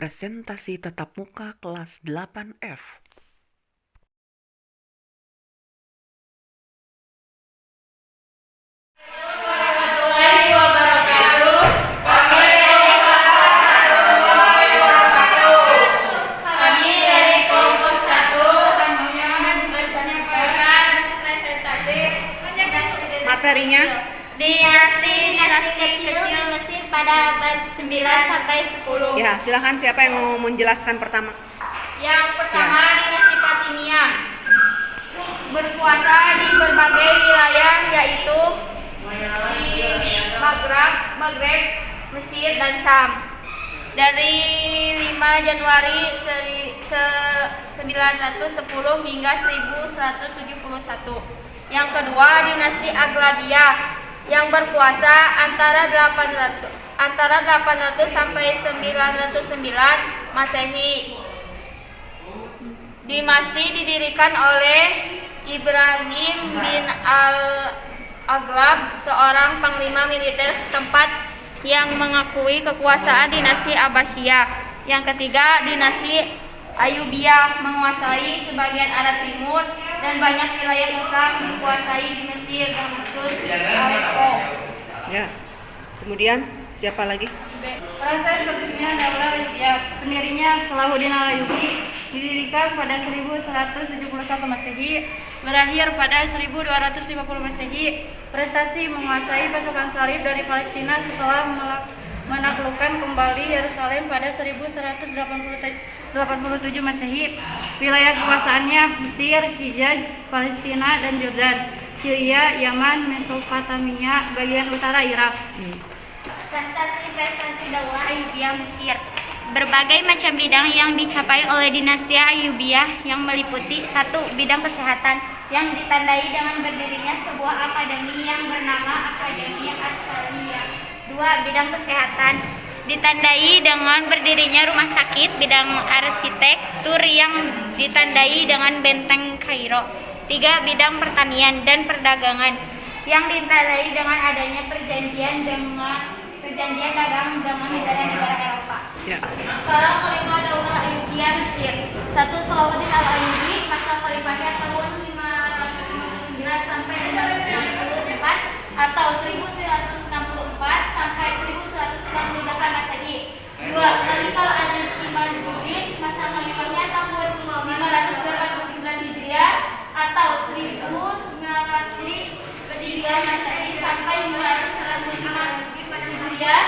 Presentasi tatap muka kelas 8F. Materinya dinasti kecil Mesir pada abad 9 sampai 10. ya, silahkan siapa yang mau menjelaskan pertama? Yang pertama dinasti Fatimiyah berkuasa di berbagai wilayah yaitu di Maghreb, Mesir dan Syam. Dari 5 Januari 910 hingga 1171. Yang kedua dinasti Aghlabiyah yang berkuasa antara 800 sampai 909 Masehi. Dinasti didirikan oleh Ibrahim bin Al-Aghlab, seorang panglima militer setempat yang mengakui kekuasaan dinasti Abbasiyah. Yang ketiga dinasti Ayyubiyah menguasai sebagian Arab Timur dan banyak wilayah Islam dikuasai di Mesir, Damaskus, Aleppo. Ya. Kemudian siapa lagi? Proses berdirinya Daulah Ayyubiyah, pendirinya Salahuddin Al-Ayyubi, didirikan pada 1171 Masehi, berakhir pada 1250 Masehi. Prestasi menguasai pasukan salib dari Palestina setelah menaklukkan kembali Yerusalem pada 1187 Masehi. Wilayah kekuasaannya Mesir, Hijaz, Palestina, dan Jordan, Syria, Yaman, Mesopotamia, bagian utara Irak. Prestasi Daulah Ayyubiyah Mesir. Berbagai macam bidang yang dicapai oleh dinasti Ayyubiyah yang meliputi: 1. Bidang kesehatan yang ditandai dengan berdirinya sebuah akademi yang bernama Akademi Asy-Syalihiyah. 2. Bidang kesehatan ditandai dengan berdirinya rumah sakit. Bidang arsitektur yang ditandai dengan benteng Kairo. 3. Bidang pertanian dan perdagangan yang ditandai dengan adanya perjanjian dagang dengan negara-negara Eropa. Ya. Para khalifah Daulah Ayyubiyah Mesir. 1. Salahuddin Al-Ayyubi, masa khalifahnya tahun 559 sampai 564 atau 1164 sampai 1198 Masehi. 2. Malik Al-Aziz Imaduddin, masa khalifahnya tahun 589 Hijriah atau 1903 Masehi sampai 595 Hijriah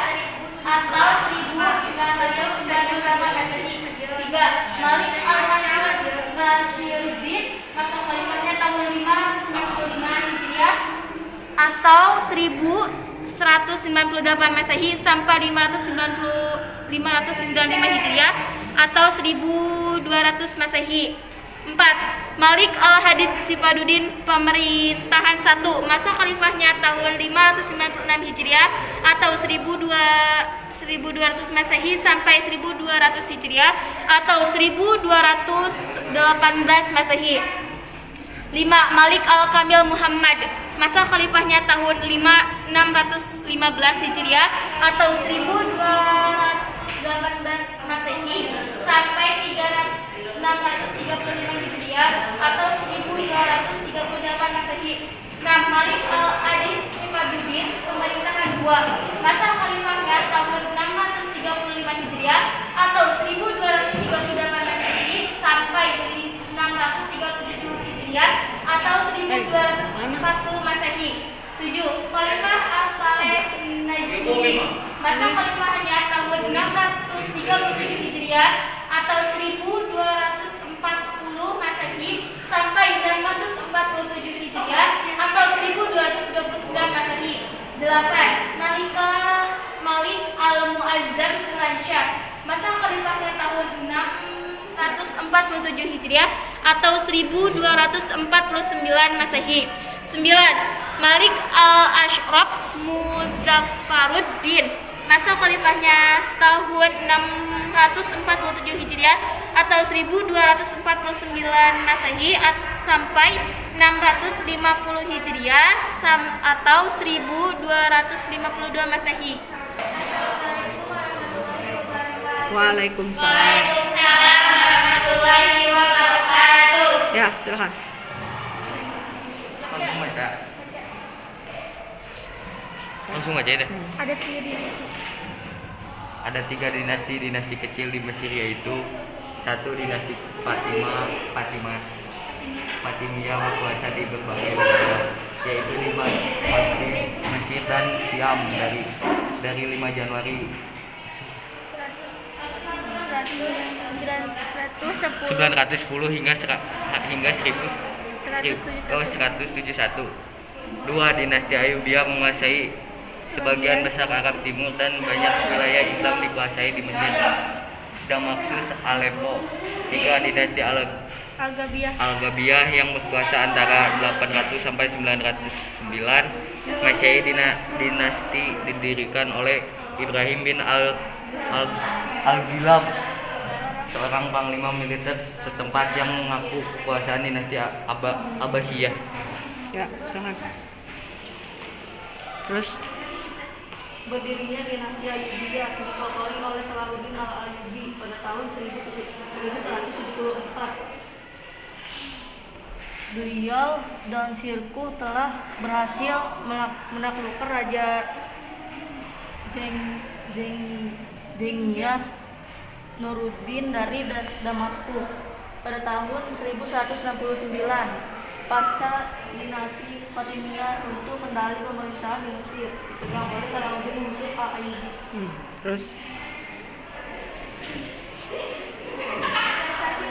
atau 1998 Masehi. 3. Malik Al-Nashiruddin, masa khalifahnya tahun 595 Hijriah atau 1198 Masehi sampai 595 Hijriah atau 1200 Masehi. 4. Malik Al-Hadid Sifaduddin, pemerintahan 1, masa khalifahnya tahun 596 Hijriah atau 1200 Masehi sampai 1200 Hijriah atau 1218 Masehi. 5. Malik Al-Kamil Muhammad, masa khalifahnya tahun 615 Hijriah atau 1218 Masehi sampai 635 Hijriah atau 1238 Masehi. 6. Malik Al-Adid Sifaduddin, pemerintahan 2, masa khalifahnya tahun 635 Hijriah atau 1238 Masehi sampai 637 Hijriah atau 1240 Masehi. 7. Khalifah As-Saleh Najmuddin, masa khalifahnya tahun 637 Hijriah atau 1240 Masehi sampai 647 Hijriah atau 1229 Masehi. 8. Malik Al-Muazzam Turansyah, masa khalifahnya tahun 647 Hijriah atau 1249 Masehi. 9. Malik Al-Ashraf Muzaffaruddin, masa khalifahnya tahun 647 Hijriah atau 1249 Masehi sampai 650 Hijriah atau 1252 Masehi. Waalaikumsalam. warahmatullahi wabarakatuh. Ya, silakan. Langsung aja deh. Ada tiga Ada 3 dinasti kecil di Mesir, yaitu 1 dinasti Fatimiyah berkuasa di berbagai wilayah, yaitu di Maghrib, Mesir dan Syam dari 5 Januari 910 hingga 1171. 2 dinasti Ayyubiyah menguasai sebagian besar Arab Timur dan banyak wilayah Islam dikuasai di Mesir, Damaskus, Aleppo. 3 dinasti Al-Gabiyah yang berkuasa antara 800 sampai 909 Masehi. Dinasti didirikan oleh Ibrahim bin Al-Gilab, seorang panglima militer setempat yang mengaku kekuasaan dinasti Abbasiyah. Ya, silakan. Terus Berdirinya dinasti Ayyubiyah dikotori oleh Salahuddin al-Ayyubi pada tahun 1174. Beliau dan Sirkuh telah berhasil menaklukkan Raja Zengiyah Nuruddin dari Damaskus pada tahun 1169. Pasca dinasti Fatimiyah untuk kendali pemerintahan di Mesir dipegang oleh Salahuddin Yusuf al-Ayyubi. Terus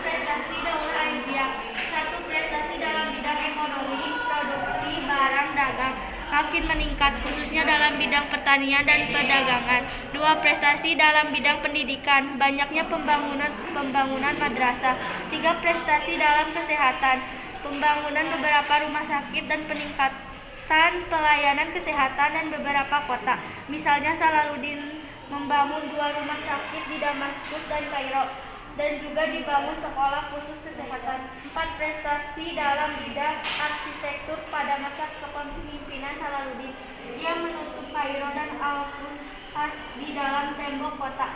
Prestasi Daulah Ayyubiyah. 1. Prestasi dalam bidang ekonomi, produksi barang dagang makin meningkat, khususnya dalam bidang pertanian dan perdagangan. 2. Prestasi dalam bidang pendidikan, banyaknya pembangunan madrasah. 3. Prestasi dalam kesehatan, pembangunan beberapa rumah sakit dan peningkatan pelayanan kesehatan dan beberapa kota. Misalnya Salahuddin membangun 2 rumah sakit di Damaskus dan Kairo, dan juga dibangun sekolah khusus kesehatan. 4. Prestasi dalam bidang arsitektur pada masa kepemimpinan Salahuddin. Dia menutup Kairo dan Al-Fushat di dalam tembok kota.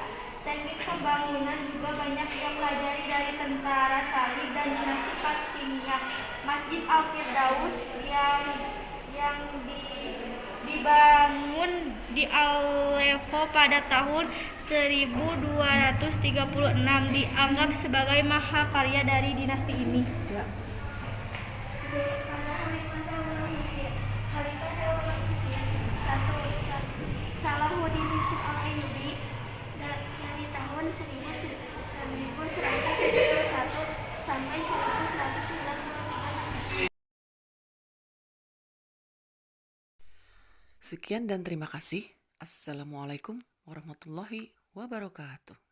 Teknik pembangunan juga banyak ia pelajari dari tentara salib dan dinasti Fatimiyah. Masjid Al-Firdaus yang dibangun di Aleppo pada tahun 1236 dianggap sebagai mahakarya dari dinasti ini. ya. Khalifah Daulah Mesir. 1. Salahuddin Yusuf al-Ayyubi dari tahun 1171 sampai 1193 Masehi. Sekian dan terima kasih. Assalamualaikum warahmatullahi wabarakatuh.